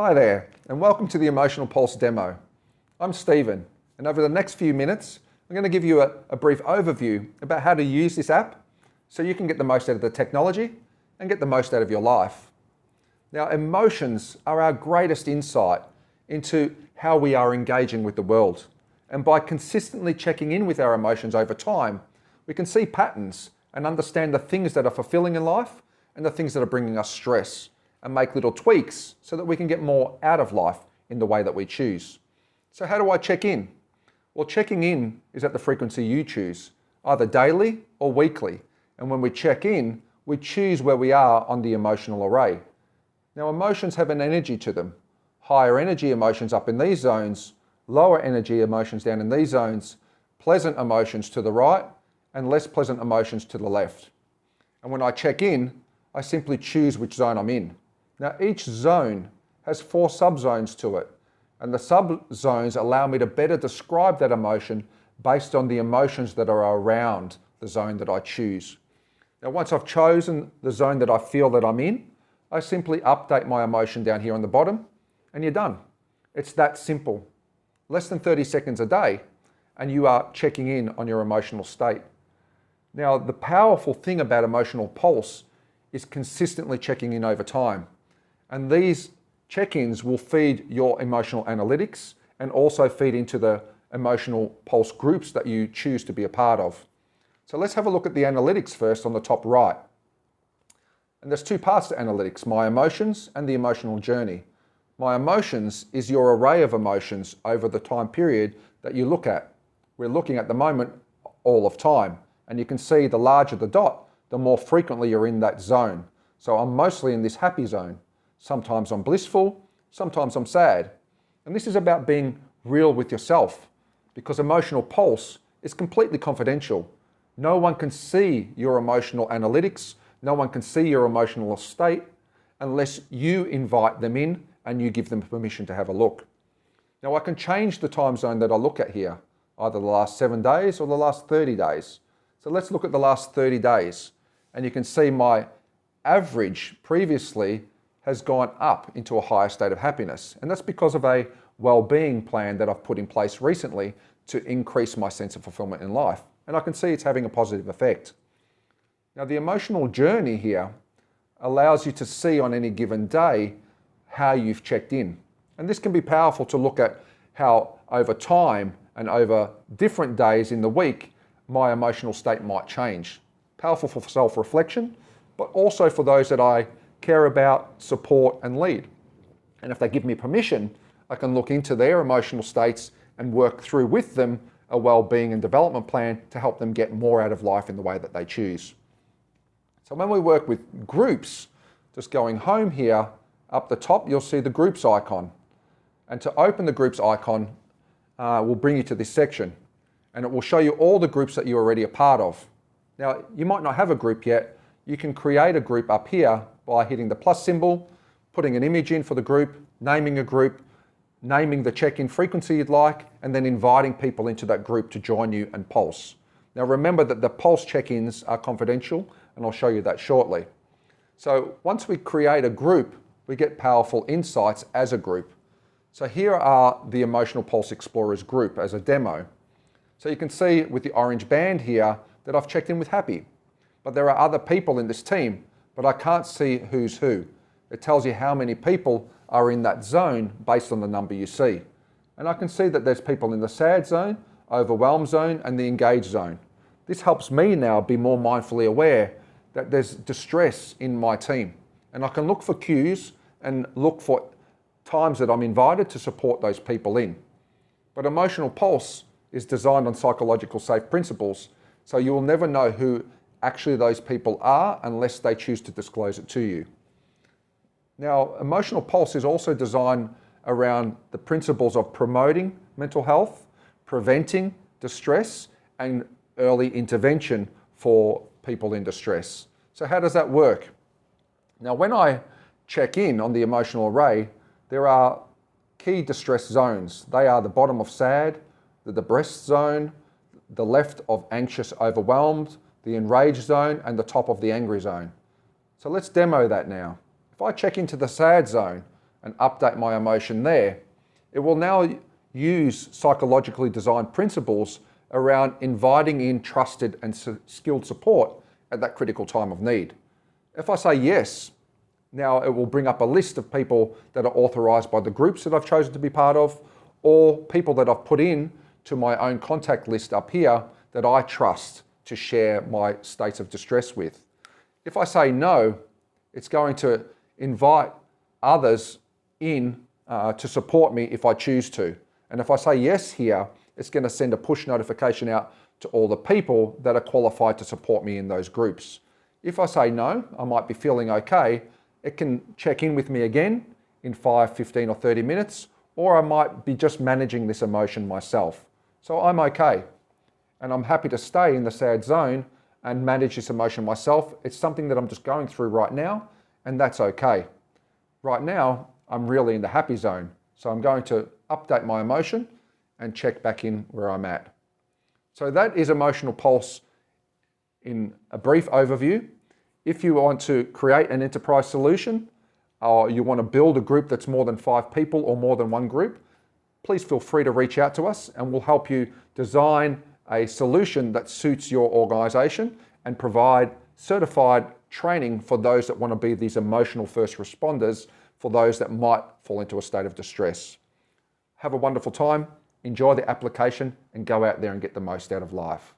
Hi there, and welcome to the Emotional Pulse demo. I'm Stephen, and over the next few minutes, I'm going to give you a brief overview about how to use this app so you can get the most out of the technology and get the most out of your life. Now, emotions are our greatest insight into how we are engaging with the world. And by consistently checking in with our emotions over time, we can see patterns and understand the things that are fulfilling in life and the things that are bringing us stress, and make little tweaks so that we can get more out of life in the way that we choose. So how do I check in? Well, checking in is at the frequency you choose, either daily or weekly. And when we check in, we choose where we are on the emotional array. Now, emotions have an energy to them. Higher energy emotions up in these zones, lower energy emotions down in these zones, pleasant emotions to the right, and less pleasant emotions to the left. And when I check in, I simply choose which zone I'm in. Now, each zone has 4 subzones to it, and the subzones allow me to better describe that emotion based on the emotions that are around the zone that I choose. Now, once I've chosen the zone that I feel that I'm in, I simply update my emotion down here on the bottom, and you're done. It's that simple. Less than 30 seconds a day, and you are checking in on your emotional state. Now, the powerful thing about Emotional Pulse is consistently checking in over time. And these check-ins will feed your emotional analytics and also feed into the Emotional Pulse groups that you choose to be a part of. So let's have a look at the analytics first on the top right. And there's 2 parts to analytics, my emotions and the emotional journey. My emotions is your array of emotions over the time period that you look at. We're looking at the moment all of time. And you can see the larger the dot, the more frequently you're in that zone. So I'm mostly in this happy zone. Sometimes I'm blissful, sometimes I'm sad. And this is about being real with yourself, because Emotional Pulse is completely confidential. No one can see your emotional analytics, no one can see your emotional state unless you invite them in and you give them permission to have a look. Now, I can change the time zone that I look at here, either the last 7 days or the last 30 days. So let's look at the last 30 days. And you can see my average previously has gone up into a higher state of happiness. And that's because of a well-being plan that I've put in place recently to increase my sense of fulfillment in life. And I can see it's having a positive effect. Now, the emotional journey here allows you to see on any given day how you've checked in. And this can be powerful to look at how over time and over different days in the week, my emotional state might change. Powerful for self-reflection, but also for those that I care about, support, and lead. And if they give me permission, I can look into their emotional states and work through with them a well-being and development plan to help them get more out of life in the way that they choose. So when we work with groups, just going home here, up the top, you'll see the groups icon. And to open the groups icon, will bring you to this section. And it will show you all the groups that you're already a part of. Now, you might not have a group yet. You can create a group up here by hitting the plus symbol, putting an image in for the group, naming a group, naming the check-in frequency you'd like, and then inviting people into that group to join you and pulse. Now, remember that the pulse check-ins are confidential, and I'll show you that shortly. So once we create a group, we get powerful insights as a group. So here are the Emotional Pulse Explorers group as a demo. So you can see with the orange band here that I've checked in with happy. But there are other people in this team, but I can't see who's who. It tells you how many people are in that zone based on the number you see. And I can see that there's people in the sad zone, overwhelmed zone, and the engaged zone. This helps me now be more mindfully aware that there's distress in my team. And I can look for cues and look for times that I'm invited to support those people in. But Emotional Pulse is designed on psychological safe principles, so you will never know who actually those people are unless they choose to disclose it to you. Now, Emotional Pulse is also designed around the principles of promoting mental health, preventing distress, and early intervention for people in distress. So how does that work? Now, when I check in on the emotional array, there are key distress zones. They are the bottom of sad, the depressed zone, the left of anxious, overwhelmed, the enraged zone, and the top of the angry zone. So let's demo that now. If I check into the sad zone, and update my emotion there, it will now use psychologically designed principles around inviting in trusted and skilled support at that critical time of need. If I say yes, now it will bring up a list of people that are authorized by the groups that I've chosen to be part of, or people that I've put in to my own contact list up here that I trust to share my states of distress with. If I say no, it's going to invite others in to support me if I choose to. And if I say yes here, it's going to send a push notification out to all the people that are qualified to support me in those groups. If I say no, I might be feeling okay, it can check in with me again in 5, 15 or 30 minutes, or I might be just managing this emotion myself. So I'm okay. And I'm happy to stay in the sad zone and manage this emotion myself. It's something that I'm just going through right now, and that's okay. Right now, I'm really in the happy zone. So I'm going to update my emotion and check back in where I'm at. So that is Emotional Pulse in a brief overview. If you want to create an enterprise solution, or you want to build a group that's more than 5 people or more than one group, please feel free to reach out to us and we'll help you design a solution that suits your organization and provide certified training for those that want to be these emotional first responders for those that might fall into a state of distress. Have a wonderful time, enjoy the application, and go out there and get the most out of life.